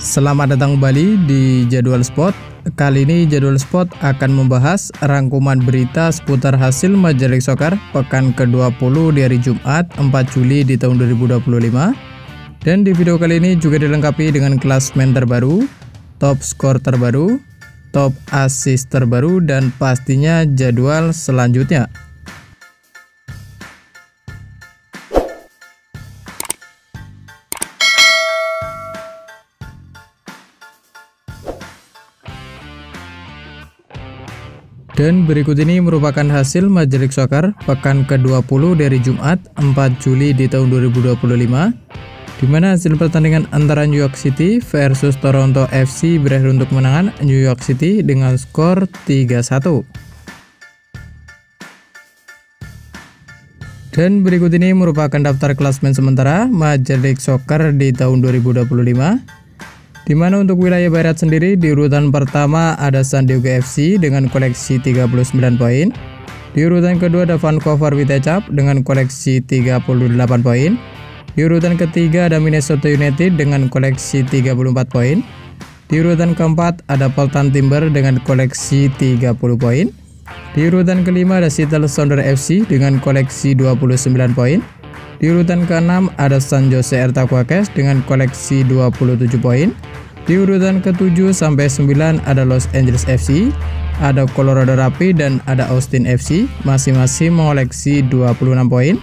Selamat datang kembali di Jadwal Sport. Kali ini Jadwal Sport akan membahas rangkuman berita seputar hasil Major League Soccer pekan ke-20 di hari Jumat 4 Juli di tahun 2025. Dan di video kali ini juga dilengkapi dengan klasemen terbaru, top skor terbaru, top assist terbaru, dan pastinya jadwal selanjutnya. Dan berikut ini merupakan hasil Major League Soccer pekan ke-20 dari Jumat 4 Juli di tahun 2025, di mana hasil pertandingan antara New York City versus Toronto FC berakhir untuk kemenangan New York City dengan skor 3-1. Dan berikut ini merupakan daftar klasemen sementara Major League Soccer di tahun 2025. Di mana untuk wilayah barat sendiri di urutan pertama ada San Diego FC dengan koleksi 39 poin. Di urutan kedua ada Vancouver Whitecaps dengan koleksi 38 poin. Di urutan ketiga ada Minnesota United dengan koleksi 34 poin. Di urutan keempat ada Portland Timbers dengan koleksi 30 poin. Di urutan kelima ada Seattle Sounders FC dengan koleksi 29 poin. Di urutan keenam ada San Jose Earthquakes dengan koleksi 27 poin. Di urutan ke-7 sampai 9 ada Los Angeles FC, ada Colorado Rapids, dan ada Austin FC, masing-masing mengoleksi 26 poin.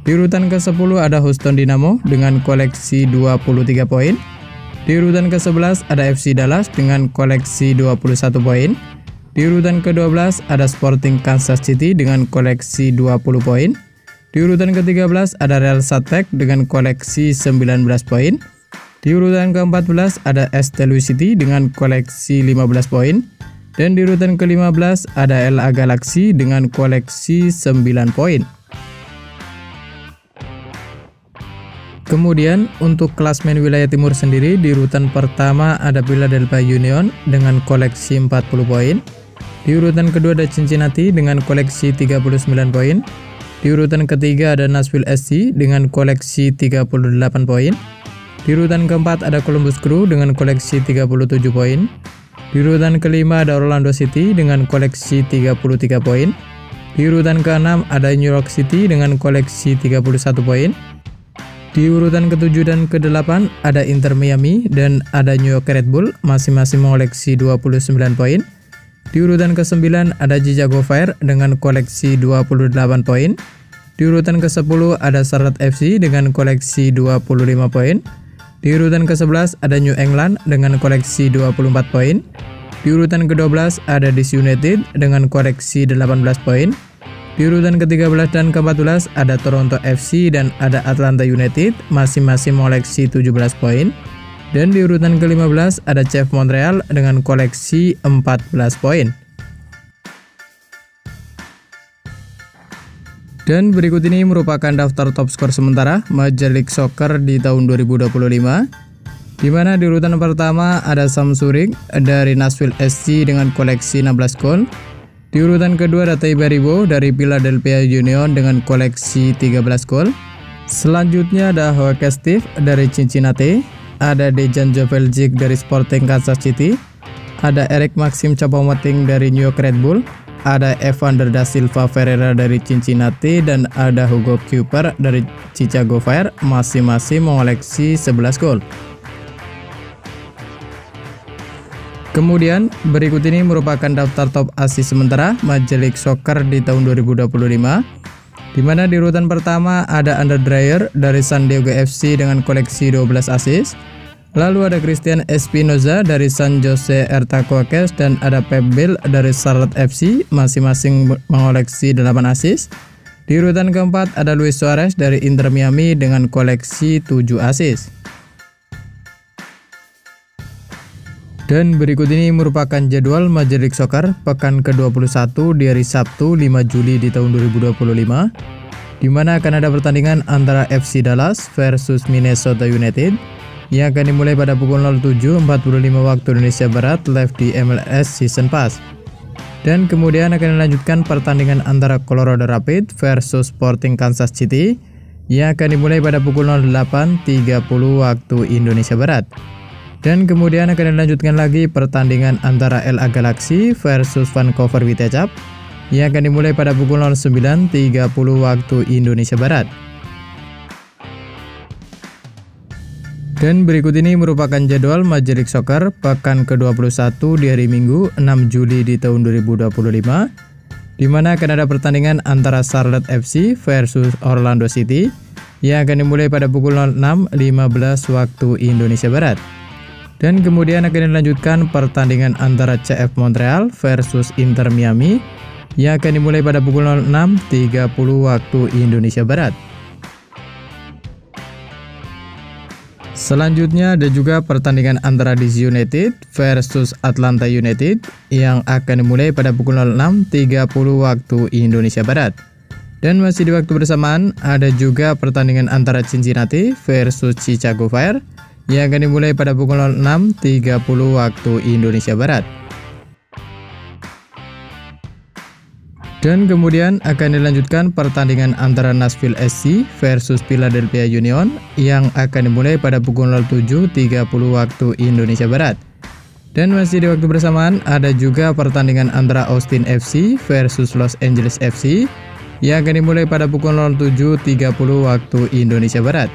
Di urutan ke-10 ada Houston Dynamo dengan koleksi 23 poin. Di urutan ke-11 ada FC Dallas dengan koleksi 21 poin. Di urutan ke-12 ada Sporting Kansas City dengan koleksi 20 poin. Di urutan ke-13 ada Real Salt Lake dengan koleksi 19 poin. Di urutan ke-14 ada St. Louis City dengan koleksi 15 poin. Dan di urutan ke-15 ada LA Galaxy dengan koleksi 9 poin. Kemudian untuk klasmen wilayah timur sendiri di urutan pertama ada Philadelphia Union dengan koleksi 40 poin. Di urutan kedua ada Cincinnati dengan koleksi 39 poin. Di urutan ketiga ada Nashville SC dengan koleksi 38 poin. Di urutan keempat ada Columbus Crew dengan koleksi 37 poin. Di urutan kelima ada Orlando City dengan koleksi 33 poin. Di urutan keenam ada New York City dengan koleksi 31 poin. Di urutan ke-7 dan ke-8 ada Inter Miami dan ada New York Red Bull, masing-masing mengoleksi 29 poin. Di urutan ke-9 ada Chicago Fire dengan koleksi 28 poin. Di urutan ke-10 ada Charlotte FC dengan koleksi 25 poin. Di urutan ke-11 ada New England dengan koleksi 24 poin. Di urutan ke-12 ada DC United dengan koleksi 18 poin. Di urutan ke-13 dan ke-14 ada Toronto FC dan ada Atlanta United, masing-masing mengoleksi 17 poin. Dan di urutan ke-15 ada CF Montreal dengan koleksi 14 poin. Dan berikut ini merupakan daftar top skor sementara Major League Soccer di tahun 2025. Di mana di urutan pertama ada Sam Zurich dari Nashville SC dengan koleksi 16 gol. Di urutan kedua ada Tay Baribo dari Philadelphia Union dengan koleksi 13 gol. Selanjutnya ada Hoek Steve dari Cincinnati, ada Dejan Joveljic dari Sporting Kansas City, ada Eric Maxim Choupo-Moting dari New York Red Bull, ada Evander da Silva Ferreira dari Cincinnati, dan ada Hugo Cooper dari Chicago Fire, masing-masing mengoleksi 11 gol. Kemudian berikut ini merupakan daftar top assist sementara Major League Soccer di tahun 2025, di mana di urutan pertama ada Andre Dreyer dari San Diego FC dengan koleksi 12 assist. Lalu ada Christian Espinoza dari San Jose Earthquakes dan ada Pep Biel dari Charlotte FC, masing-masing mengoleksi 8 assist. Di urutan keempat ada Luis Suarez dari Inter Miami dengan koleksi 7 assist. Dan berikut ini merupakan jadwal Major League Soccer pekan ke-21 di hari Sabtu 5 Juli di tahun 2025, di mana akan ada pertandingan antara FC Dallas versus Minnesota United yang akan dimulai pada pukul 07.45 waktu Indonesia Barat live di MLS Season Pass. Dan kemudian akan dilanjutkan pertandingan antara Colorado Rapids versus Sporting Kansas City yang akan dimulai pada pukul 08.30 waktu Indonesia Barat. Dan kemudian akan dilanjutkan lagi pertandingan antara LA Galaxy versus Vancouver Whitecaps yang akan dimulai pada pukul 09.30 waktu Indonesia Barat. Dan berikut ini merupakan jadwal Major League Soccer pekan ke-21 di hari Minggu 6 Juli di tahun 2025, di mana akan ada pertandingan antara Charlotte FC versus Orlando City yang akan dimulai pada pukul 06.15 waktu Indonesia Barat. Dan kemudian akan dilanjutkan pertandingan antara CF Montreal versus Inter Miami yang akan dimulai pada pukul 06.30 waktu Indonesia Barat. Selanjutnya ada juga pertandingan antara DC United versus Atlanta United yang akan dimulai pada pukul 06.30 waktu Indonesia Barat. Dan masih di waktu bersamaan ada juga pertandingan antara Cincinnati versus Chicago Fire yang akan dimulai pada pukul 06.30 waktu Indonesia Barat. Dan kemudian akan dilanjutkan pertandingan antara Nashville SC versus Philadelphia Union yang akan dimulai pada pukul 07.30 waktu Indonesia Barat. Dan masih di waktu bersamaan ada juga pertandingan antara Austin FC versus Los Angeles FC yang akan dimulai pada pukul 07.30 waktu Indonesia Barat.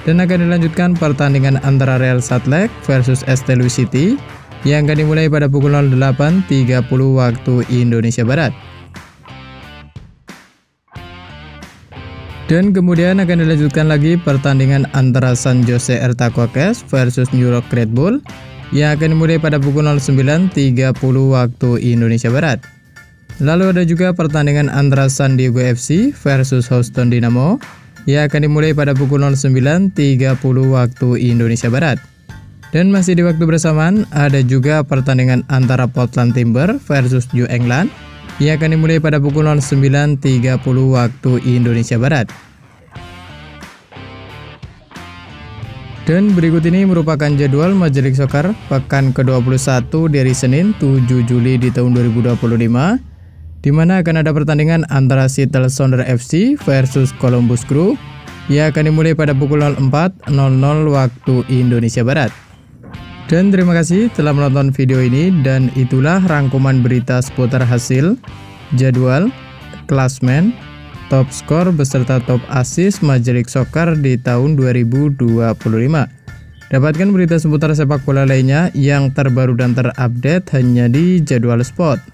Dan akan dilanjutkan pertandingan antara Real Salt Lake versus St. Louis City yang akan dimulai pada pukul 08.30 waktu Indonesia Barat. Dan kemudian akan dilanjutkan lagi pertandingan antara San Jose Earthquakes versus New York Red Bull yang akan dimulai pada pukul 09.30 waktu Indonesia Barat. Lalu ada juga pertandingan antara San Diego FC versus Houston Dynamo yang akan dimulai pada pukul 09.30 waktu Indonesia Barat. Dan masih di waktu bersamaan ada juga pertandingan antara Portland Timber versus New England yang akan dimulai pada pukul 09.30 waktu Indonesia Barat. Dan berikut ini merupakan jadwal Major League Soccer pekan ke-21 dari Senin 7 Juli di tahun 2025, di mana akan ada pertandingan antara Seattle Sounders FC versus Columbus Crew yang akan dimulai pada pukul 04.00 waktu Indonesia Barat. Dan terima kasih telah menonton video ini, dan itulah rangkuman berita seputar hasil, jadwal, klasmen, top skor beserta top assist Major League Soccer di tahun 2025. Dapatkan berita seputar sepak bola lainnya yang terbaru dan terupdate hanya di Jadwal Sport.